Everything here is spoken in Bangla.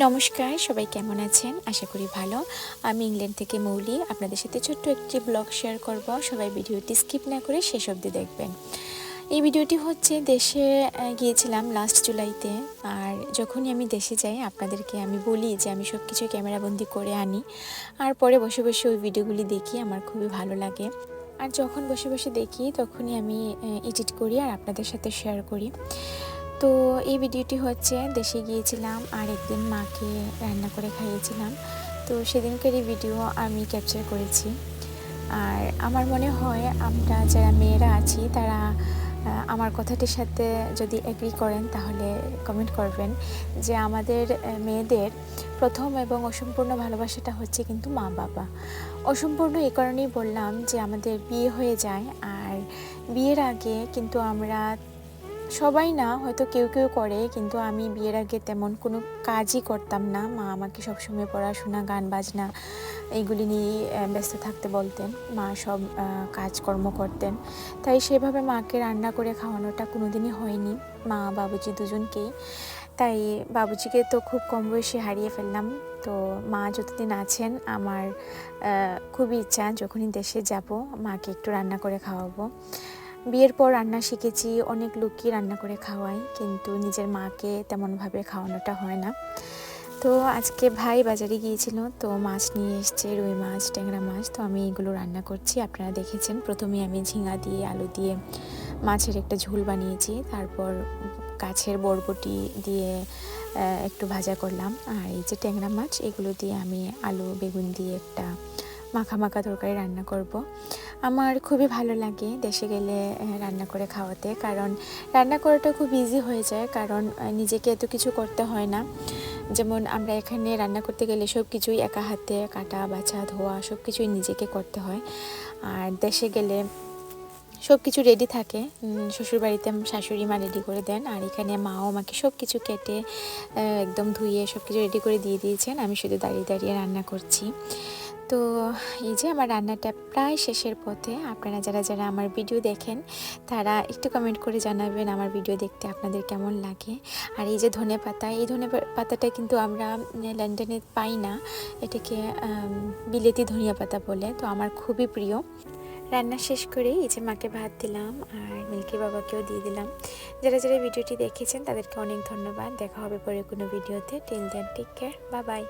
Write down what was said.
নমস্কার, সবাই কেমন আছেন? আশা করি ভালো। আমি ইংল্যান্ড থেকে মৌলি আপনাদের সাথে ছোট্ট একটি ব্লগ শেয়ার করব। সবাই ভিডিওটি স্কিপ না করে শেষ অবধি দেখবেন। এই ভিডিওটি হচ্ছে দেশে গিয়েছিলাম লাস্ট জুলাইতে। আর যখনই আমি দেশে যাই আপনাদেরকে আমি বলি যে আমি সব কিছু ক্যামেরাবন্দি করে আনি, আর পরে বসে বসে ওই ভিডিওগুলি দেখি, আমার খুবই ভালো লাগে। আর যখন বসে বসে দেখি তখনই আমি এডিট করি আর আপনাদের সাথে শেয়ার করি। তো এই ভিডিওটি হচ্ছে দেশে গিয়েছিলাম আর একদিন মাকে রান্না করে খাইয়েছিলাম। তো সেদিনকার এই ভিডিও আমি ক্যাপচার করেছি। আর আমার মনে হয় আমরা যারা মেয়েরা আছি তারা আমার কথাটির সাথে যদি এগ্রি করেন তাহলে কমেন্ট করবেন যে আমাদের মেয়েদের প্রথম এবং অসম্পূর্ণ ভালোবাসাটা হচ্ছে কিন্তু মা বাবা। অসম্পূর্ণ এই কারণেই বললাম যে আমাদের বিয়ে হয়ে যায়, আর বিয়ের আগে কিন্তু আমরা সবাই না, হয়তো কেউ কেউ করে, কিন্তু আমি বিয়ের আগে তেমন কোনো কাজই করতাম না। মা আমাকে সবসময় পড়াশোনা, গান বাজনা এইগুলি নিয়েই ব্যস্ত থাকতে বলতেন। মা সব কাজকর্ম করতেন, তাই সেভাবে মাকে রান্না করে খাওয়ানোটা কোনো দিনই হয়নি, মা বাবুজি দুজনকেই। তাই বাবুজিকে তো খুব কম বয়সে হারিয়ে ফেললাম। তো মা যতদিন আছেন আমার খুবই ইচ্ছা যখনই দেশে যাব মাকে একটু রান্না করে খাওয়াবো। বিয়ের পর রান্না শিখেছি, অনেক লোকই রান্না করে খাওয়াই, কিন্তু নিজের মাকে তেমনভাবে খাওয়ানোটা হয় না। তো আজকে ভাই বাজারে গিয়েছিল, তো মাছ নিয়ে এসছে, রুই মাছ, ট্যাংরা মাছ। তো আমি এগুলো রান্না করছি, আপনারা দেখেছেন। প্রথমে আমি ঝিঙা দিয়ে আলু দিয়ে মাছের একটা ঝোল বানিয়েছি, তারপর গাছের বরবটি দিয়ে একটু ভাজা করলাম। আর এই যে ট্যাংরা মাছ, এগুলো দিয়ে আমি আলু বেগুন দিয়ে একটা মাখা মাখা তরকারি রান্না করব। আমার খুবই ভালো লাগে দেশে গেলে রান্না করে খাওয়াতে, কারণ রান্না করাটা খুব ইজি হয়ে যায়, কারণ নিজেকে এত কিছু করতে হয় না। যেমন আমরা এখানে রান্না করতে গেলে সব কিছুই একা হাতে কাটা বাছা ধোয়া সব কিছুই নিজেকে করতে হয়। আর দেশে গেলে সব কিছু রেডি থাকে, শ্বশুরবাড়িতে শাশুড়ি মা রেডি করে দেন, আর এখানে মাও আমাকে সব কিছু কেটে একদম ধুয়ে সব কিছু রেডি করে দিয়ে দিয়েছেন। আমি শুধু দাঁড়িয়ে দাঁড়িয়ে রান্না করছি। তো এই যে আমার রান্নাটা প্রায় শেষের পথে। আপনারা যারা যারা আমার ভিডিও দেখেন তারা একটু কমেন্ট করে জানাবেন আমার ভিডিও দেখতে আপনাদের কেমন লাগে। আর এই যে ধনেপাতা, এই ধনেপাতাটা কিন্তু আমরা লন্ডনে পাই না, এটাকে বিলেতি ধনিয়া পাতা বলে। তো আমার খুবই প্রিয়। রান্না শেষ করে এই যে মাকে ভাত দিলাম আর মিল্কি বাবাকেও দিয়ে দিলাম। যারা যারা ভিডিওটি দেখেছেন তাদেরকে অনেক ধন্যবাদ। দেখা হবে পরে কোনো ভিডিওতে। Till then take care, bye by.